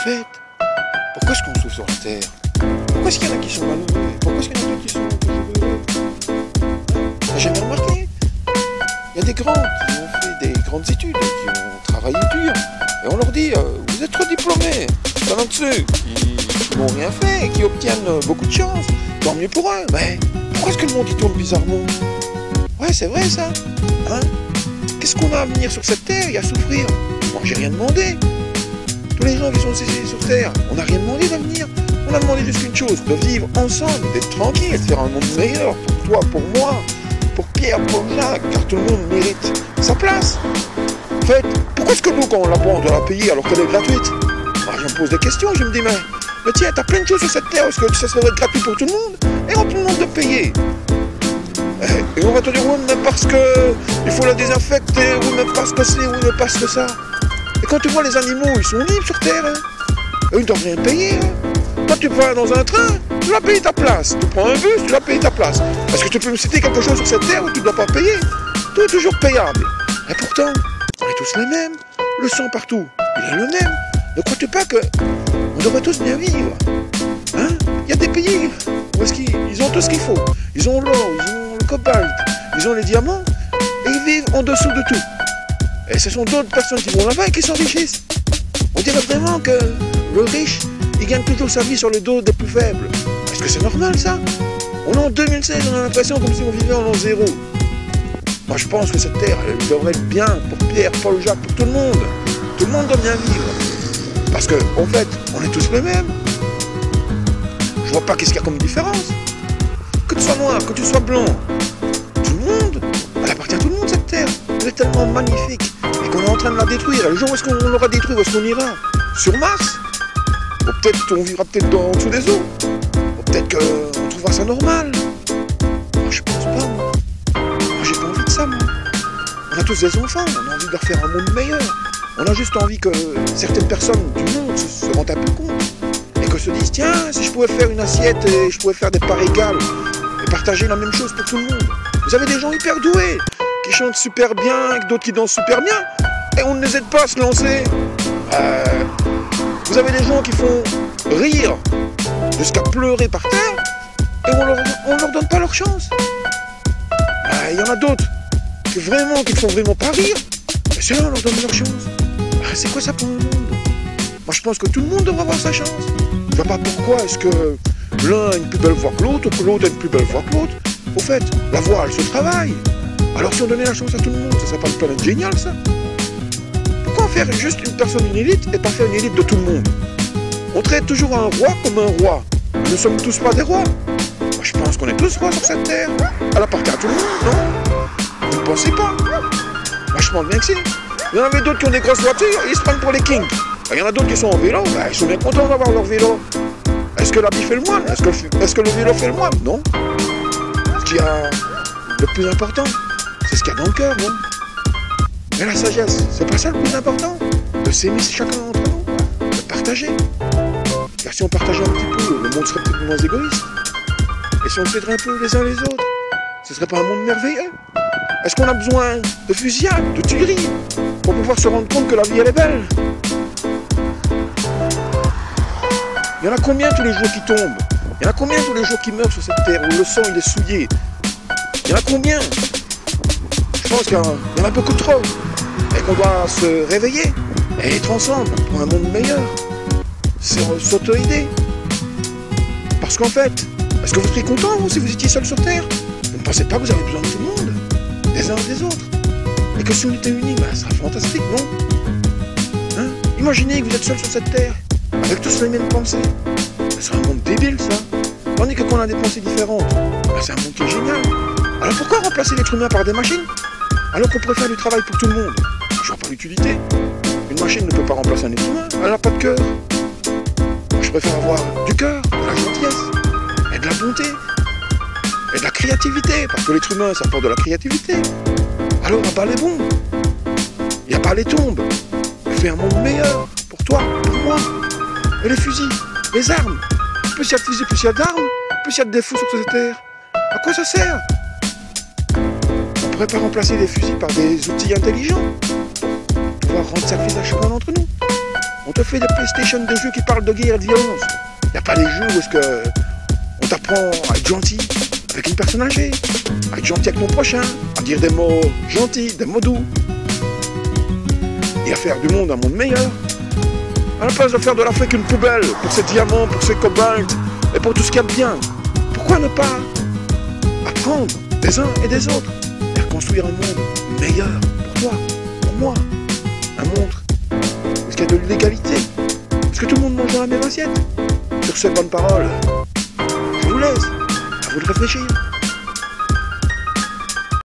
fait, pourquoi est-ce qu'on souffre sur la Terre? Pourquoi est-ce qu'il y en a qui sont malheureux? Pourquoi est-ce qu'il y en a d'autres qui sont toujours heureux? T'as jamais remarqué? Il y a des grands qui ont fait des grandes études, qui ont travaillé dur. Et on leur dit, vous êtes trop diplômés. T'en as de ceux qui n'ont rien fait et qui obtiennent beaucoup de chance. Tant mieux pour eux. Mais pourquoi est-ce que le monde y tourne bizarrement? Ouais, c'est vrai ça. Hein? Qu'est-ce qu'on a à venir sur cette terre et à souffrir? Moi, j'ai rien demandé. Tous les gens qui sont sur terre, on n'a rien demandé d'avenir. On a demandé juste une chose, de vivre ensemble, d'être tranquille, de faire un monde meilleur pour toi, pour moi, pour Pierre, pour Jacques, car tout le monde mérite sa place. En fait, pourquoi est-ce que nous, quand on la boit, on doit la payer alors qu'elle est gratuite? Moi, je me pose des questions, je me dis, mais tiens, t'as plein de choses sur cette terre, est-ce que ça serait gratuit pour tout le monde? Et on te demande de payer. Et on va te dire, oui, mais parce que il faut la désinfecter, oui, mais parce que c'est, oui, mais parce que ça. Et quand tu vois les animaux, ils sont libres sur terre, hein. Eux, ils ne doivent rien payer. Hein. Quand tu vas dans un train, tu dois payer ta place. Tu prends un bus, tu dois payer ta place. Est-ce que tu peux me citer quelque chose sur cette terre où tu ne dois pas payer? Tout est toujours payable. Et pourtant, on est tous les mêmes. Le sang partout, il est le même. Ne crois-tu pas qu'on devrait tous bien vivre? Hein? Il y a des pays où ils ont tout ce qu'il faut. Ils ont l'or, ils ont le cobalt, ils ont les diamants, et ils vivent en dessous de tout. Et ce sont d'autres personnes qui vont là-bas et qui s'enrichissent. On dirait vraiment que le riche, il gagne toujours sa vie sur le dos des plus faibles. Est-ce que c'est normal ça? On est en 2016, on a l'impression comme si on vivait en l'an zéro. Moi je pense que cette terre, elle devrait être bien pour Pierre, Paul, Jacques, pour tout le monde. Tout le monde doit bien vivre. Parce que, en fait, on est tous les mêmes. Je vois pas qu'est-ce qu'il y a comme différence. Que tu sois noir, que tu sois blanc, tout le monde, elle appartient à tout le monde cette terre. Elle est tellement magnifique et qu'on est en train de la détruire. Et le jour où est-ce qu'on l'aura détruite, où est-ce qu'on ira? Sur Mars? Ou peut-être qu'on vivra peut-être en dessous des eaux. Ou peut-être qu'on trouvera ça normal. Moi je pense pas, moi. Moi j'ai pas envie de ça, moi. On a tous des enfants, on a envie de leur faire un monde meilleur. On a juste envie que certaines personnes du monde se rendent un peu compte. Et que se disent, tiens, si je pouvais faire une assiette et je pouvais faire des parts égales et partager la même chose pour tout le monde. Vous avez des gens hyper doués, qui chantent super bien, d'autres qui dansent super bien, et on ne les aide pas à se lancer. Vous avez des gens qui font rire jusqu'à pleurer par terre, et on leur donne pas leur chance. Il y en a d'autres qui font vraiment pas rire, et ceux-là on leur donne leur chance. C'est quoi ça pour le monde? Moi je pense que tout le monde devrait avoir sa chance. Je vois pas pourquoi est-ce que l'un a une plus belle voix que l'autre, ou que l'autre a une plus belle voix que l'autre. Au fait, la voix elle se travaille. Alors si on donnait la chance à tout le monde, ça serait pas une planète géniale ça? Pourquoi faire juste une personne une élite et pas faire une élite de tout le monde? On traite toujours un roi comme un roi. Nous ne sommes tous pas des rois. Moi je pense qu'on est tous rois sur cette terre. Elle appartient à tout le monde, non? Vous ne pensez pas? Moi je pense bien que si. Il y en avait d'autres qui ont des grosses voitures, ils se prennent pour les kings. Il y en a d'autres qui sont en vélo, ils sont bien contents d'avoir leur vélo. Est-ce que l'habit fait le moine? Est-ce que le vélo fait le moine? Non. Ce qu'il y a le plus important, c'est ce qu'il y a dans le cœur, non? Mais la sagesse, c'est pas ça le plus important? De s'aimer chacun entre nous, de partager. Car si on partageait un petit peu, le monde serait peut-être moins égoïste. Et si on s'aiderait un peu les uns les autres, ce serait pas un monde merveilleux? Est-ce qu'on a besoin de fusillades, de tueries, pour pouvoir se rendre compte que la vie elle est belle? Il y en a combien tous les jours qui tombent? Il y en a combien tous les jours qui meurent sur cette terre où le sang il est souillé? Il y en a combien? Je pense qu'il y en a beaucoup trop. Et qu'on doit se réveiller et être ensemble pour un monde meilleur. S'auto-aider. Parce qu'en fait, est-ce que vous serez content vous si vous étiez seul sur terre? Vous ne pensez pas que vous avez besoin de tout le monde, des uns des autres? Et que si on était unis, ça serait fantastique, non? Hein? Imaginez que vous êtes seul sur cette terre, avec tous les mêmes pensées. Ce serait un monde débile, ça. Tandis que quand on a des pensées différentes, c'est un monde qui est génial. Alors pourquoi remplacer l'être humain par des machines, alors qu'on pourrait faire du travail pour tout le monde? Je vois pas l'utilité. Une machine ne peut pas remplacer un être humain, elle n'a pas de cœur. Moi je préfère avoir du cœur, de la gentillesse, et de la bonté, et de la créativité, parce que l'être humain ça apporte de la créativité. Alors à bas les bombes, et à bas les tombes, on fait un monde meilleur, pour toi, pour moi. Et les fusils, les armes, plus il y a de fusils, plus il y a d'armes, plus il y a de défauts sur cette terre. À quoi ça sert? On pourrait pas remplacer les fusils par des outils intelligents pour pouvoir rendre service à chacun d'entre nous. On te fait des PlayStation, des jeux qui parlent de guerre et de violence. Il n'y a pas des jeux où est-ce que on t'apprend à être gentil avec une personne âgée, à être gentil avec ton prochain, à dire des mots gentils, des mots doux, et à faire du monde un monde meilleur. À la place de faire de l'Afrique une poubelle pour ses diamants, pour ses cobaltes et pour tout ce qu'il y a de bien, pourquoi ne pas apprendre des uns et des autres et construire un monde meilleur pour toi, pour moi, un monde où il y a de l'égalité, parce que tout le monde mange dans la même assiette. Sur ces bonnes paroles, je vous laisse, à vous de réfléchir.